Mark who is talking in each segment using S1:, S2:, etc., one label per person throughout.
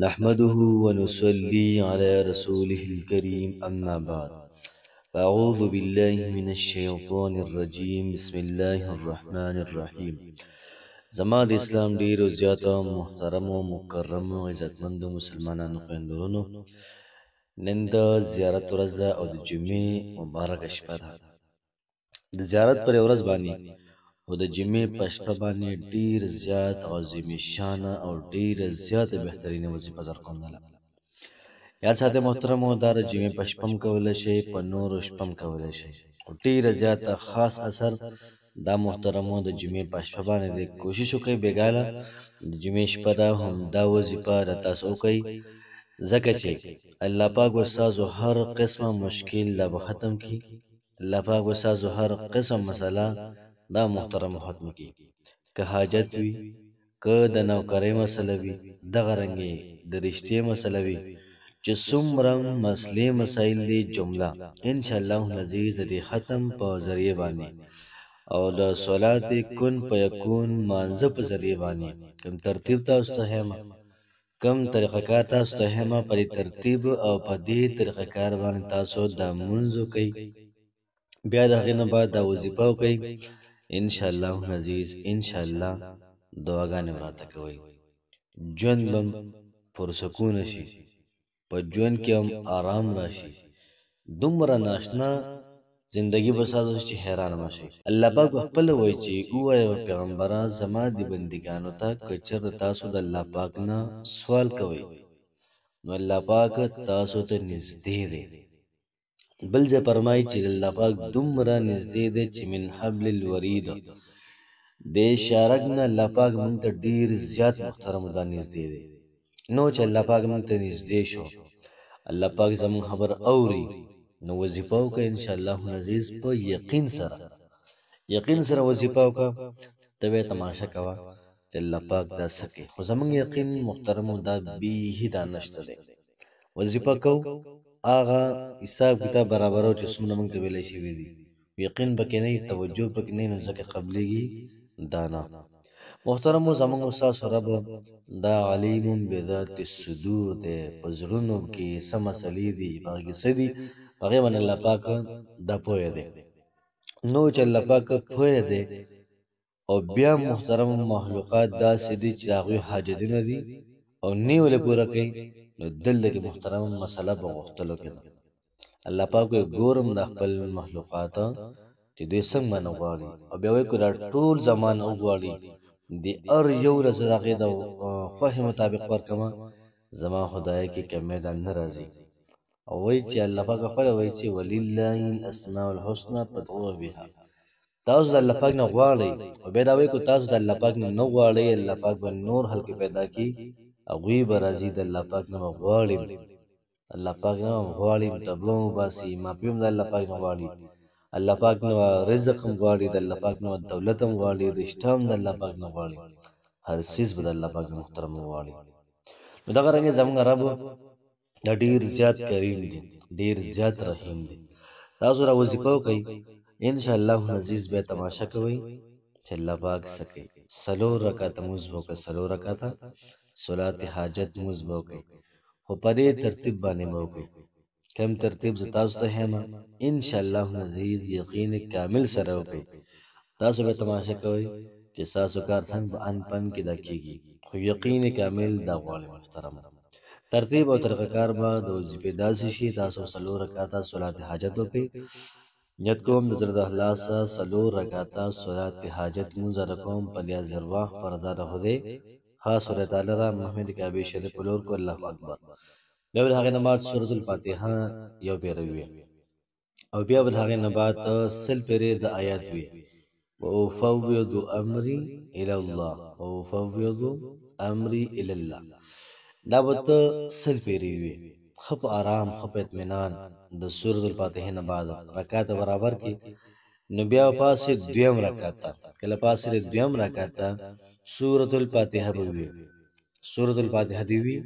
S1: نحمده ونصلي على رسوله الكريم أما بعد أعوذ بالله من الشيطان الرجيم بسم الله الرحمن الرحيم زما د اسلام ډیرو زیاته محترم او مکرم او عزتمند مسلمانانو خویندورونو نن د زیارت ورځ ده او د جمعې مبارکه شپه ده د زیارت پر ورځ باندې او د جمعې په شپه باندې ډیر زیات عظیم شانه او ډیر زیات بهترینه وظیفه در کومله یاد ساته محترمو دا د جمعې په شپه هم کولی شئ په نورو شپه هم کولی شئ خو ډیره زیاته خاص اثر دا محترمو د جمعې په شپه باندې دی کوشش وکئ بېګاله د جمعې شپه ده همدا وظیفه د تاسو وکئ ځکه چې الله پاک به ستاسو هر قسمه مشکل دا به ختم کړي الله پاک به ستاسو هر قسم مسله دا محترم ختم کړي که حاجت وي که د نوکرۍ مسله وي دغه رنګې د رشتې مسله وي چې څومره مسلې مسایل دي جمله انشاءالله العزیز د دې ختم په ذریعه باندې او د صلات کن فیکون مانځه په ذریعه باندې کوم ترتیب تاسو ته یم کم طریقه کار تاسو ته یم په ترتیب او په دې طریقه کار باندې تاسو د مونځ وکئ بیا د هغې نه بعد دا وظیفه وکئ انشاءالله العزیز انشاءالله دعاګانې به راته کوئ ژوند به پرسکونه شي په ژوند کې هم آرام راشي دومره ناشنا زندگی به ستاسو چې حیران به شئ الله پاک په خپله وایي چې ووایه پیغمبره زما د بندګانو ته که چېرته تاسو د الله پاک نه سوال کوئ نو الله پاک تاسو ته نږدې دی بل ځای فرمایي چې الله پاک دومره نږدې دی چې من حبل الورید د شارک نه الله پاک موږ ته ډېر زیات محترم دا نږدې دی نو چې الله پاک موږ ته نږدې شو الله پاک زموږ خبر اوري نو وظیفه وکړه انشاءالله العزیز په یقین سره وظیفه وکړه ته به تماشه کوه چې الله پاک دا څه کوي خو زموږ یقین محترمو دا بیخي دا نشته دی وظیفه کوو هغه حساب کتاب برابرو چې څومره موږ ته ویلی شوي دي یقین پکې نه وي توجه پکې نه وي نو ځکه قبلېږي دا نه محترمو زموږ ستاسو رب دا علیم بذات الصدور دی په زړونو کې څه مسلې دي په هغې کې څه دي په هغې باندې الله پاک دا پوهه دی نو چې الله پاک پوهه دی او بیا محترم مخلوقات داسې دي چې د هغوی حاجتونه دي او نه ولې پوره کوي نو دلته کې محترم مسله په غوښتلو کې ده الله پاک ګورم د خپل مخلوقات چې دوی څنګه باندې غواړي او بیا وایي که دا ټول زمان وغواړي د هر یو ورځ د هغې د خوښې مطابق ورکړمه زما خدای کې کمی دا نه راځي او وایي چې الله پاک خپله وایي چې ولله الاسماء الحسنى فادعوه بها تاسو د الله پاک نه غواړئ او بیا دا وایي که تاسو د الله پاک نه غواړئ الله پاک به نور خلک پیدا کړي هغوی به راځي د الله پاک نه به غواړي الله پاک نه غواړي تبله وباسي مافي هم د الله پاک نه غواړي الله پاک نه رزق هم غواړي د الله پاک نه دولت هم غواړي رشته هم د الله پاک نه غواړي هر څیز به د الله پاک نه محترم غواړي نو دغه رنګې زموږ رب دا ډېر زیات کریم دی ډېر زیات رحیم دی تاسو را وظیفه وکئ انشاءالله العزیز بیا تماشه کوئ چې الله پاک څه کوي څلور رکعته لمونځ به وکړئ څلور رکعته صلات حاجت لمونځ به وکړئ خو په دې ترتیب باندې به وکړئ کم ترتیب زه تاسو ته یم انشاءالله العزیز یقین کامل سره وکړئ تاسو به تماشه کوئ چې ستاسو کار څنګه په ان پن کې دا کېږي خو یقین کامل دا غواړي محترم ترتیب او طریقه کار به د وظیفې داسې شي تاسو څلور رکعته صلات حاجت وکړئ نیت کوم د زړه د اخلاصه څلور رکعته صلات حاجت لمونځ رکوم په لیاز ارواح په رضا د خدای خاص خدای تعالی را محمد کعبې شریف په لور کو الله اکبر بیا به د هغې نه بعد سورة الفاتحه یو پیره وي او بیا به د هغې نه بعد سل پیرې د آیات وي وافوض امري الى الله وافوض امري الى الله دا به ته سل پیرې وي ښه په آرام ښه په اطمینان د سورة الفاتحې نه بعد رکعت برابر کړي نو بیا پاسې دویم رکعت ته کله پاسې دویم رکعت ته سورة الفاتحه به وي سورة الفاتحه دې وي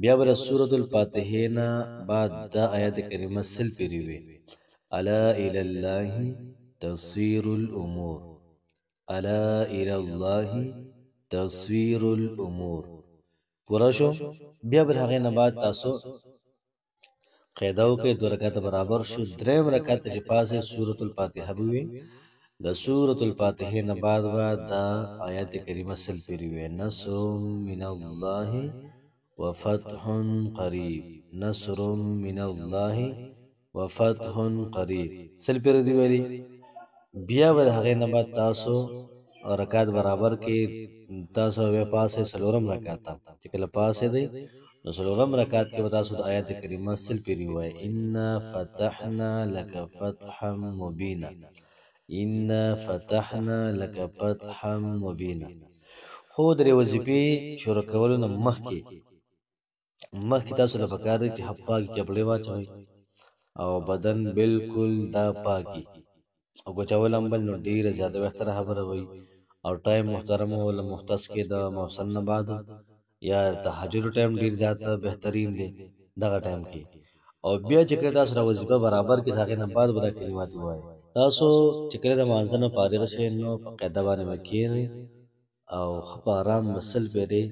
S1: بیا به د سورة الفاتحې نه بعد دا آیت کریمه سل پیرې وي الا الى الله تصویر الامور الا الى الله تصویر الامور پورا شو بیا بل هغې نه بعد تاسو قاعده وکړئ 2 رکعته برابر شو دریم رکعت چې پاسې سورة الفاتحه به وي د سورة الفاتحه نه بعد به دا آیات کریمه سل پیري وي نصر من الله وفتح قریب نصر من الله وفتح قریب سل پیري دی ویلي بیا به هغې نه بعد تاسو رکعت برابر کې تاسو بیا پاسې څلورم رکعت چې کله پاسې دی نو څلورم رکعت کې به تاسو د آیات کریمه سل پیري ووایئ انا فتحنا لك فتحا مبینا انا فتحنا لك فتحا مبینا خو درې وظیفې شروع کولو نه مخکې تاسو له پکار دی چې پاکې کپړې واچوئ او بدن بالکل دا پاکي او ګوچول هم بل نو ډېره زیاده بهتره خبره وي او ټایم محترم ولا مختص کې د موسم نه بعد یا تهجد ټایم ډېر زیاته بهترین دی دغه ټایم کې او بیا چې کله تاسو را وظیفه برابر کې د هغې نه بعد به دا کلمات ووایئ تاسو چې کله د مانځه نه فارغ شئ نو په قاعده باندې به کښېنئ او ښه په ارام به سل پیرې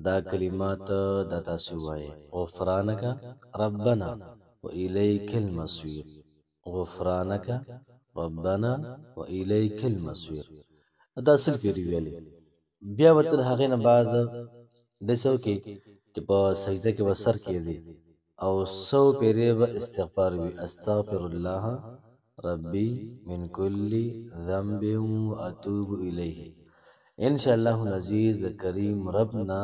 S1: دا کلمات دا تاسو ووایئ غفرانک ربنا وإلیک المصیر غفرانک ربنا وإلیک المصیر دا سل پیري ویلې بیا به تر هغې نه بعد داسې وکړئ چې په سجده کې به سر کېږدئ او 100 پیرې به استغفار وي استغفر الله ربي من كل ذنب وأتوب إليه ان شاء الله العزیز د کریم ربنا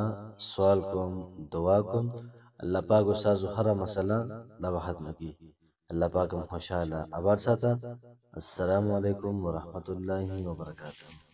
S1: سوال کوم دعا کوم الله پاک استاسو هر مسله دا به ختمه کړي الله پاک هم خوشحاله آباد ساته السلام علیکم ورحمة الله وبرکاته